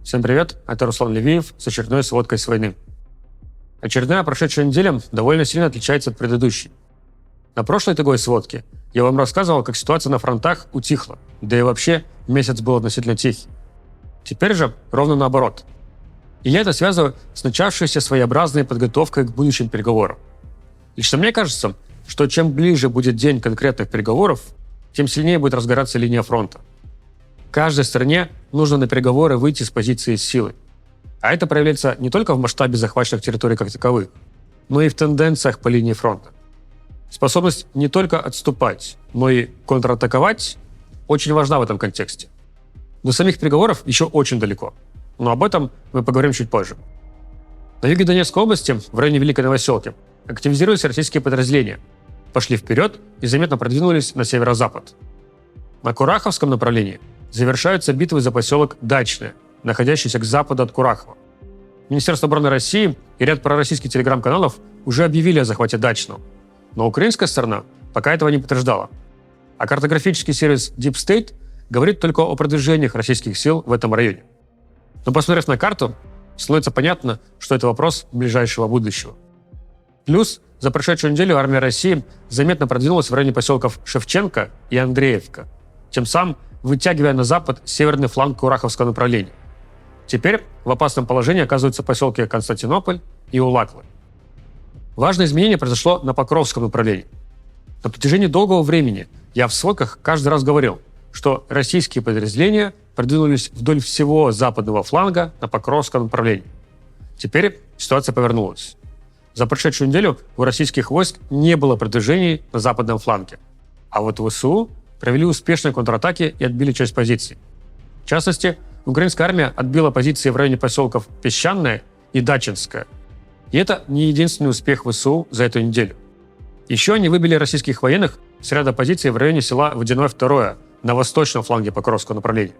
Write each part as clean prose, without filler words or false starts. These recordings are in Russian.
Всем привет, это Руслан Левиев с очередной сводкой с войны. Очередная прошедшая неделя довольно сильно отличается от предыдущей. На прошлой итоговой сводке я вам рассказывал, как ситуация на фронтах утихла, да и вообще месяц был относительно тихий. Теперь же ровно наоборот. И я это связываю с начавшейся своеобразной подготовкой к будущим переговорам. Лично мне кажется, что чем ближе будет день конкретных переговоров, тем сильнее будет разгораться линия фронта. Каждой стране нужно на переговоры выйти с позиции силы. А это проявляется не только в масштабе захваченных территорий как таковых, но и в тенденциях по линии фронта. Способность не только отступать, но и контратаковать очень важна в этом контексте. До самих переговоров еще очень далеко, но об этом мы поговорим чуть позже. На юге Донецкой области, в районе Великой Новоселки, активизировались российские подразделения, пошли вперед и заметно продвинулись на северо-запад. На Кураховском направлении завершаются битвы за поселок Дачное, находящийся к западу от Курахова. Министерство обороны России и ряд пророссийских телеграм-каналов уже объявили о захвате Дачного, но украинская сторона пока этого не подтверждала. А картографический сервис Deep State говорит только о продвижениях российских сил в этом районе. Но посмотрев на карту, становится понятно, что это вопрос ближайшего будущего. Плюс за прошедшую неделю армия России заметно продвинулась в районе поселков Шевченко и Андреевка, тем самым вытягивая на запад северный фланг Кураховского направления. Теперь в опасном положении оказываются поселки Константинополь и Улаклы. Важное изменение произошло на Покровском направлении. На протяжении долгого времени я в сводках каждый раз говорил, что российские подразделения продвинулись вдоль всего западного фланга на Покровском направлении. Теперь ситуация повернулась. За прошедшую неделю у российских войск не было продвижений на западном фланге, а вот ВСУ провели успешные контратаки и отбили часть позиций. В частности, украинская армия отбила позиции в районе поселков Песчаное и Дачинское. И это не единственный успех ВСУ за эту неделю. Еще они выбили российских военных с ряда позиций в районе села Водяное II на восточном фланге Покровского направления.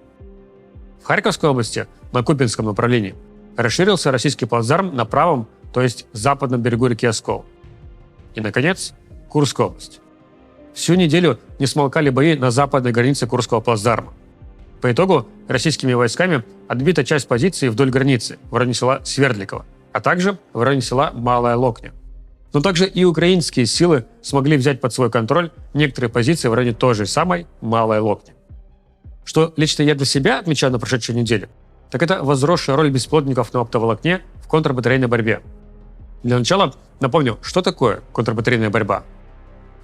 В Харьковской области, на Купинском направлении, расширился российский плацдарм на правом, то есть западном берегу реки Оскол. И, наконец, Курская область. Всю неделю не смолкали бои на западной границе Курского плацдарма. По итогу российскими войсками отбита часть позиций вдоль границы в районе села Свердликово, а также в районе села Малая Локня. Но также и украинские силы смогли взять под свой контроль некоторые позиции в районе той же самой Малой Локни. Что лично я для себя отмечаю на прошедшей неделе, так это возросшая роль беспилотников на оптоволокне в контрбатарейной борьбе. Для начала напомню, что такое контрбатарейная борьба.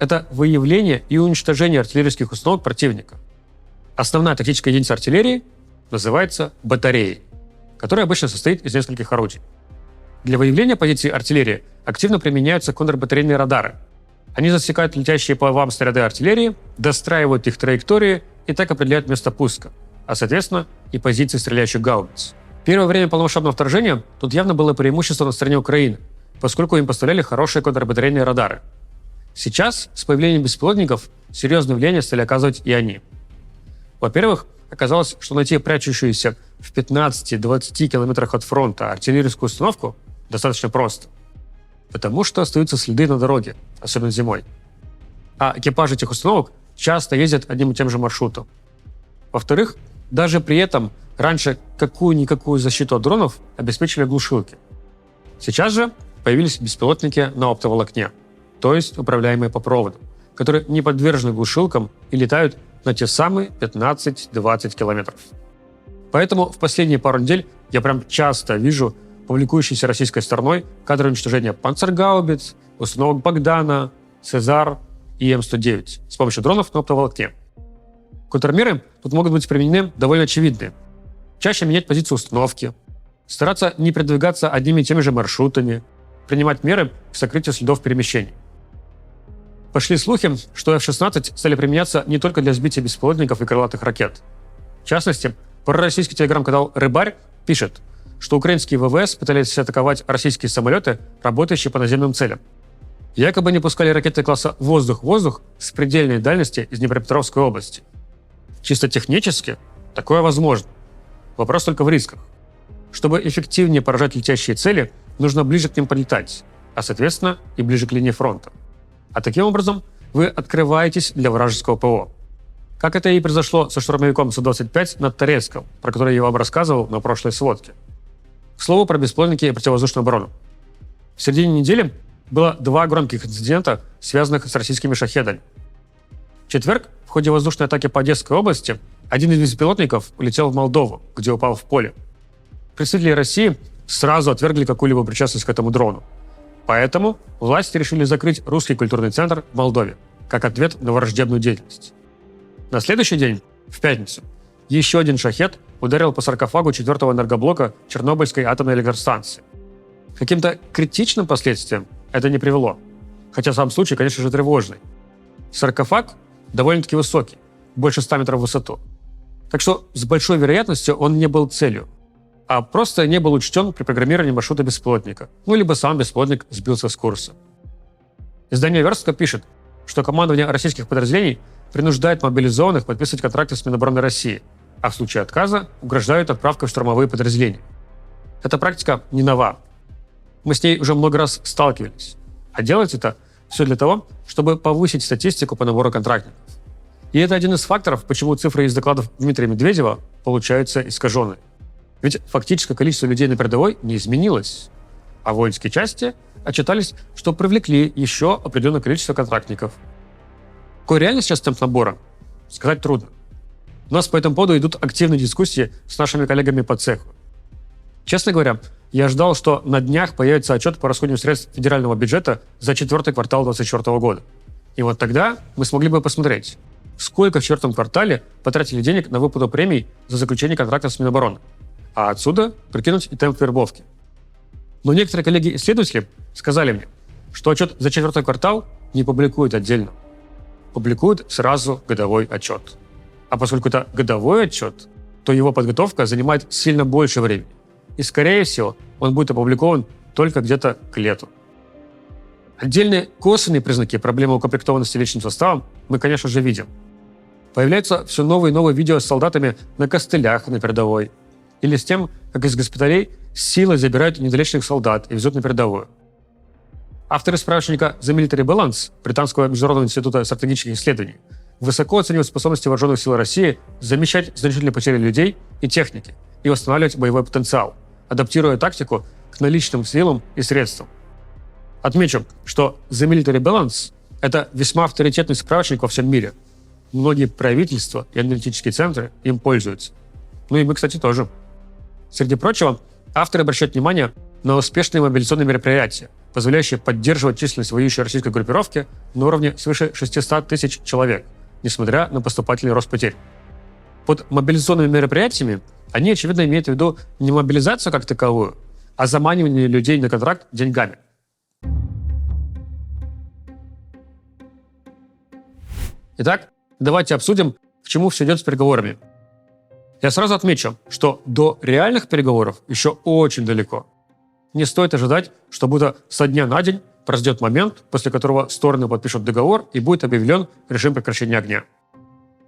Это выявление и уничтожение артиллерийских установок противника. Основная тактическая единица артиллерии называется батареей, которая обычно состоит из нескольких орудий. Для выявления позиций артиллерии активно применяются контрбатарейные радары. Они засекают летящие по вам снаряды артиллерии, достраивают их траектории и так определяют место пуска, а соответственно и позиции стреляющих гаубиц. Первое время полномасштабного вторжения тут явно было преимущество на стороне Украины, поскольку им поставляли хорошие контрбатарейные радары. Сейчас, с появлением беспилотников, серьезное влияние стали оказывать и они. Во-первых, оказалось, что найти прячущуюся в 15-20 километрах от фронта артиллерийскую установку достаточно просто, потому что остаются следы на дороге, особенно зимой. А экипажи этих установок часто ездят одним и тем же маршрутом. Во-вторых, даже при этом раньше какую-никакую защиту от дронов обеспечивали глушилки. Сейчас же появились беспилотники на оптоволокне, то есть управляемые по проводу, которые не подвержены глушилкам и летают на те самые 15-20 километров. Поэтому в последние пару недель я прям часто вижу публикующиеся российской стороной кадры уничтожения панцергаубиц, установок Богдана, Цезар и М109 с помощью дронов на оптоволокне. Контрмеры тут могут быть применены довольно очевидные. Чаще менять позицию установки, стараться не передвигаться одними и теми же маршрутами, принимать меры к сокрытию следов перемещений. Пошли слухи, что F-16 стали применяться не только для сбития беспилотников и крылатых ракет. В частности, пророссийский телеграм-канал «Рыбарь» пишет, что украинские ВВС пытались атаковать российские самолеты, работающие по наземным целям. Якобы не пускали ракеты класса «Воздух-воздух» с предельной дальности из Днепропетровской области. Чисто технически такое возможно. Вопрос только в рисках. Чтобы эффективнее поражать летящие цели, нужно ближе к ним подлетать, а соответственно и ближе к линии фронта. А таким образом вы открываетесь для вражеского ПО. Как это и произошло со штурмовиком Су-25 над Торецком, про который я вам рассказывал на прошлой сводке. К слову про беспилотники и противовоздушную оборону. В середине недели было 2 громких инцидента, связанных с российскими шахедами. В четверг в ходе воздушной атаки по Одесской области один из беспилотников улетел в Молдову, где упал в поле. Представители России сразу отвергли какую-либо причастность к этому дрону. Поэтому власти решили закрыть русский культурный центр в Молдове, как ответ на враждебную деятельность. На следующий день, в пятницу, еще один шахед ударил по саркофагу 4-го энергоблока Чернобыльской атомной электростанции. К каким-то критичным последствиям это не привело, хотя сам случай, конечно же, тревожный. Саркофаг довольно-таки высокий, больше 100 метров в высоту. Так что с большой вероятностью он не был целью, а просто не был учтен при программировании маршрута беспилотника, либо сам беспилотник сбился с курса. Издание «Верстка» пишет, что командование российских подразделений принуждает мобилизованных подписывать контракты с Минобороны России, а в случае отказа угрожают отправкой в штурмовые подразделения. Эта практика не нова. Мы с ней уже много раз сталкивались. А делать это все для того, чтобы повысить статистику по набору контрактников. И это один из факторов, почему цифры из докладов Дмитрия Медведева получаются искаженные. Ведь фактическое количество людей на передовой не изменилось, а воинские части отчитались, что привлекли еще определенное количество контрактников. Какой реально сейчас темп набора? Сказать трудно. У нас по этому поводу идут активные дискуссии с нашими коллегами по цеху. Честно говоря, я ждал, что на днях появится отчет по расходованию средств федерального бюджета за 4-й квартал 2024 года. И вот тогда мы смогли бы посмотреть, сколько в 4-м квартале потратили денег на выплату премий за заключение контракта с Минобороны, а отсюда прикинуть и темп вербовки. Но некоторые коллеги-исследователи сказали мне, что отчет за 4-й квартал не публикуют отдельно. Публикуют сразу годовой отчет. А поскольку это годовой отчет, то его подготовка занимает сильно больше времени. И, скорее всего, он будет опубликован только где-то к лету. Отдельные косвенные признаки проблемы укомплектованности личным составом мы, конечно же, видим. Появляются все новые и новые видео с солдатами на костылях на передовой, или с тем, как из госпиталей силой забирают недолеченных солдат и везут на передовую. Авторы справочника The Military Balance Британского международного института стратегических исследований высоко оценивают способности вооруженных сил России замещать значительные потери людей и техники и восстанавливать боевой потенциал, адаптируя тактику к наличным силам и средствам. Отмечу, что The Military Balance – это весьма авторитетный справочник во всем мире. Многие правительства и аналитические центры им пользуются. И мы, кстати, тоже. Среди прочего, авторы обращают внимание на успешные мобилизационные мероприятия, позволяющие поддерживать численность воюющей российской группировки на уровне свыше 600 тысяч человек, несмотря на поступательный рост потерь. Под мобилизационными мероприятиями они, очевидно, имеют в виду не мобилизацию как таковую, а заманивание людей на контракт деньгами. Итак, давайте обсудим, к чему все идет с переговорами. Я сразу отмечу, что до реальных переговоров еще очень далеко. Не стоит ожидать, что будто со дня на день произойдет момент, после которого стороны подпишут договор и будет объявлен режим прекращения огня.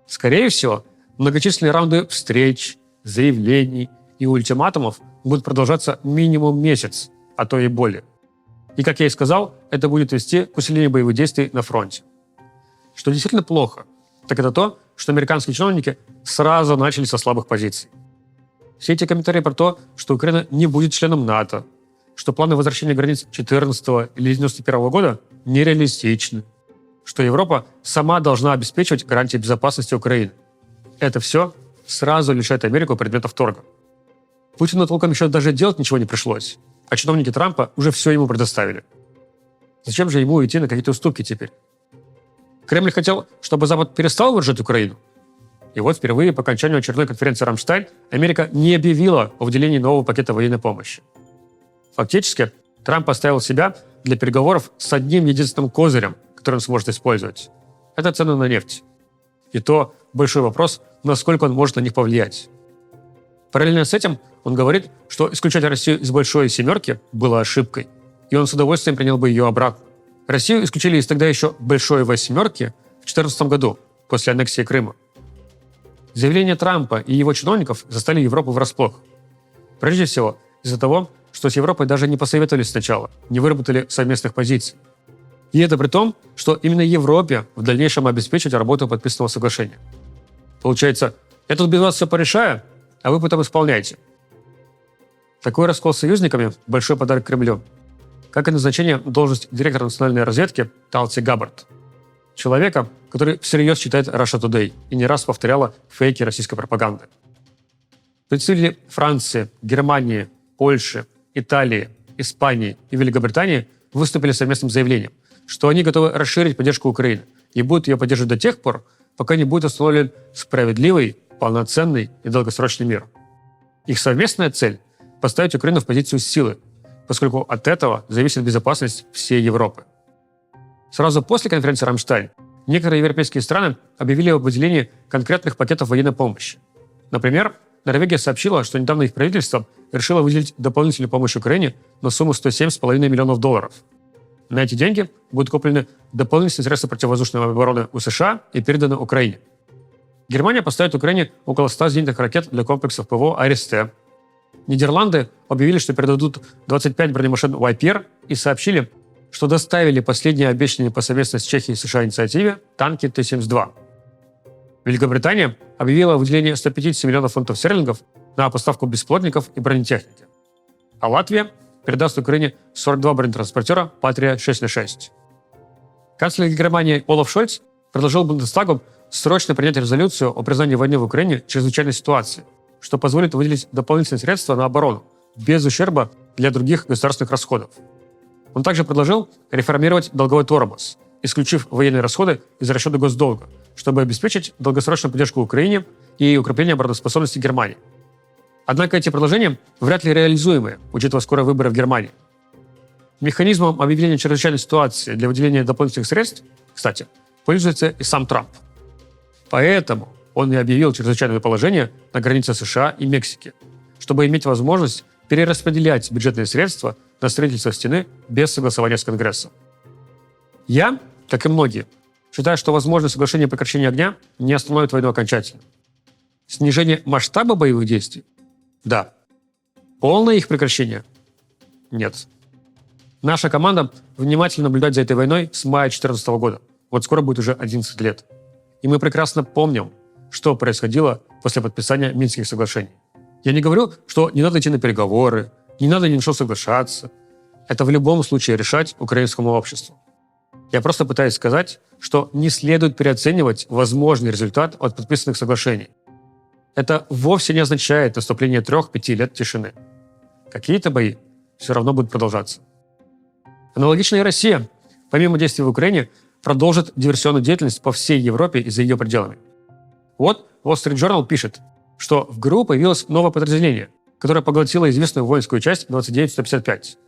Скорее всего, многочисленные раунды встреч, заявлений и ультиматумов будут продолжаться минимум месяц, а то и более. И, как я и сказал, это будет вести к усилению боевых действий на фронте. Что действительно плохо, так это то, что американские чиновники сразу начали со слабых позиций. Все эти комментарии про то, что Украина не будет членом НАТО, что планы возвращения границ 2014 или 1991 года нереалистичны, что Европа сама должна обеспечивать гарантии безопасности Украины. Это все сразу лишает Америку предметов торга. Путину толком еще даже делать ничего не пришлось, а чиновники Трампа уже все ему предоставили. Зачем же ему идти на какие-то уступки теперь? Кремль хотел, чтобы Запад перестал вооружать Украину. И вот впервые по окончанию очередной конференции «Рамштайн» Америка не объявила о выделении нового пакета военной помощи. Фактически, Трамп поставил себя для переговоров с одним единственным козырем, который он сможет использовать. Это цены на нефть. И то большой вопрос, насколько он может на них повлиять. Параллельно с этим он говорит, что исключать Россию из большой семерки было ошибкой, и он с удовольствием принял бы ее обратно. Россию исключили из тогда еще большой восьмерки в 2014 году, после аннексии Крыма. Заявления Трампа и его чиновников застали Европу врасплох. Прежде всего, из-за того, что с Европой даже не посоветовались сначала, не выработали совместных позиций. И это при том, что именно Европе в дальнейшем обеспечить работу подписанного соглашения. Получается, я тут без вас все порешаю, а вы потом исполняете. Такой раскол с союзниками – большой подарок Кремлю. Как и назначение в должность директора национальной разведки Талси Габбард. Человека, который всерьез читает Russia Today и не раз повторяла фейки российской пропаганды. Представители Франции, Германии, Польши, Италии, Испании и Великобритании выступили с совместным заявлением, что они готовы расширить поддержку Украины и будут ее поддерживать до тех пор, пока не будет установлен справедливый, полноценный и долгосрочный мир. Их совместная цель – поставить Украину в позицию силы, поскольку от этого зависит безопасность всей Европы. Сразу после конференции «Рамштайн» некоторые европейские страны объявили об выделении конкретных пакетов военной помощи. Например, Норвегия сообщила, что недавно их правительство решило выделить дополнительную помощь Украине на сумму $107,5 миллионов. На эти деньги будут куплены дополнительные средства противовоздушной обороны у США и переданы Украине. Германия поставит Украине около 100 зенитных ракет для комплексов ПВО «Аристе». Нидерланды объявили, что передадут 25 бронемашин «Вайпер» и сообщили, что доставили последние обещанные по совместной с Чехией и США инициативе танки Т-72. Великобритания объявила о выделении 150 миллионов фунтов стерлингов на поставку беспилотников и бронетехники. А Латвия передаст Украине 42 бронетранспортера «Патрия 6х6». Канцлер Германии Олаф Шольц предложил Бундестагу срочно принять резолюцию о признании войны в Украине чрезвычайной ситуации, что позволит выделить дополнительные средства на оборону, без ущерба для других государственных расходов. Он также предложил реформировать долговой тормоз, исключив военные расходы из расчета госдолга, чтобы обеспечить долгосрочную поддержку Украине и укрепление обороноспособности Германии. Однако эти предложения вряд ли реализуемы, учитывая скорые выборы в Германии. Механизмом объявления чрезвычайной ситуации для выделения дополнительных средств, кстати, пользуется и сам Трамп. Поэтому он и объявил чрезвычайное положение на границе США и Мексики, чтобы иметь возможность перераспределять бюджетные средства на строительство стены без согласования с Конгрессом. Я, как и многие, считаю, что возможное соглашение о прекращении огня не остановит войну окончательно. Снижение масштаба боевых действий? Да. Полное их прекращение? Нет. Наша команда внимательно наблюдает за этой войной с мая 2014 года. Вот скоро будет уже 11 лет. И мы прекрасно помним, что происходило после подписания Минских соглашений. Я не говорю, что не надо идти на переговоры, не надо ни на что соглашаться. Это в любом случае решать украинскому обществу. Я просто пытаюсь сказать, что не следует переоценивать возможный результат от подписанных соглашений. Это вовсе не означает наступление 3-5 лет тишины. Какие-то бои все равно будут продолжаться. Аналогично и Россия, помимо действий в Украине, продолжит диверсионную деятельность по всей Европе и за ее пределами. Вот Wall Street Journal пишет, что в ГРУ появилось новое подразделение, которое поглотило известную воинскую часть 29155.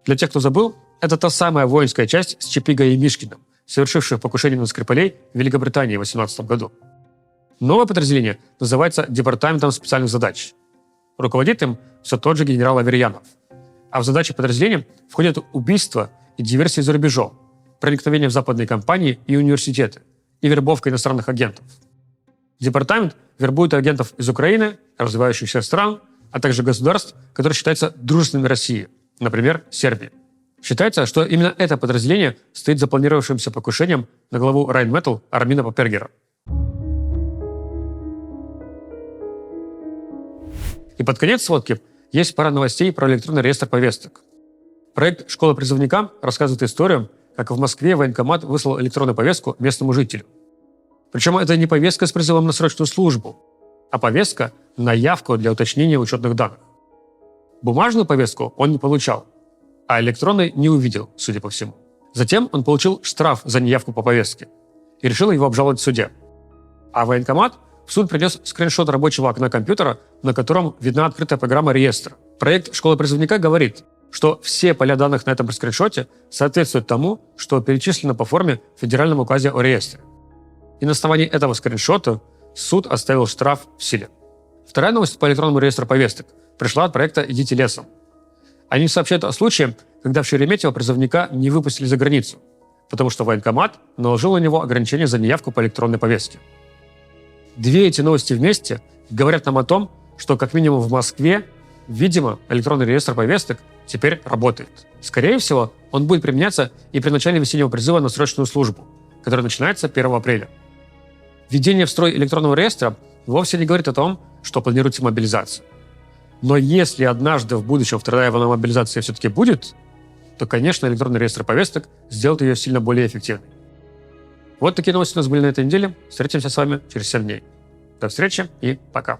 Для тех, кто забыл, это та самая воинская часть с Чапигой и Мишкиным, совершивших покушение на Скрипалей в Великобритании в 2018 году. Новое подразделение называется Департаментом специальных задач. Руководит им все тот же генерал Аверьянов. А в задачи подразделения входят убийства и диверсии за рубежом, проникновение в западные компании и университеты и вербовка иностранных агентов. Департамент вербует агентов из Украины, развивающихся стран, а также государств, которые считаются дружественными России, например, Сербии. Считается, что именно это подразделение стоит за планировавшимся покушением на главу Rheinmetall Армина Папергера. И под конец сводки есть пара новостей про электронный реестр повесток. Проект «Школа призывника» рассказывает историю, как в Москве военкомат выслал электронную повестку местному жителю. Причем это не повестка с призывом на срочную службу, а повестка на явку для уточнения учетных данных. Бумажную повестку он не получал, а электронной не увидел, судя по всему. Затем он получил штраф за неявку по повестке и решил его обжаловать в суде. А военкомат в суд принес скриншот рабочего окна компьютера, на котором видна открытая программа реестра. Проект «Школа призывника» говорит, что все поля данных на этом скриншоте соответствуют тому, что перечислено по форме в Федеральном указе о реестре. И на основании этого скриншота суд оставил штраф в силе. Вторая новость по электронному реестру повесток пришла от проекта «Идите лесом». Они сообщают о случае, когда в Шереметьево призывника не выпустили за границу, потому что военкомат наложил на него ограничения за неявку по электронной повестке. Две эти новости вместе говорят нам о том, что как минимум в Москве, видимо, электронный реестр повесток теперь работает. Скорее всего, он будет применяться и при начале весеннего призыва на срочную службу, который начинается 1 апреля. Введение в строй электронного реестра вовсе не говорит о том, что планируется мобилизация. Но если однажды в будущем вторая волна мобилизации все-таки будет, то, конечно, электронный реестр повесток сделает ее сильно более эффективной. Вот такие новости у нас были на этой неделе. Встретимся с вами через 7 дней. До встречи и пока.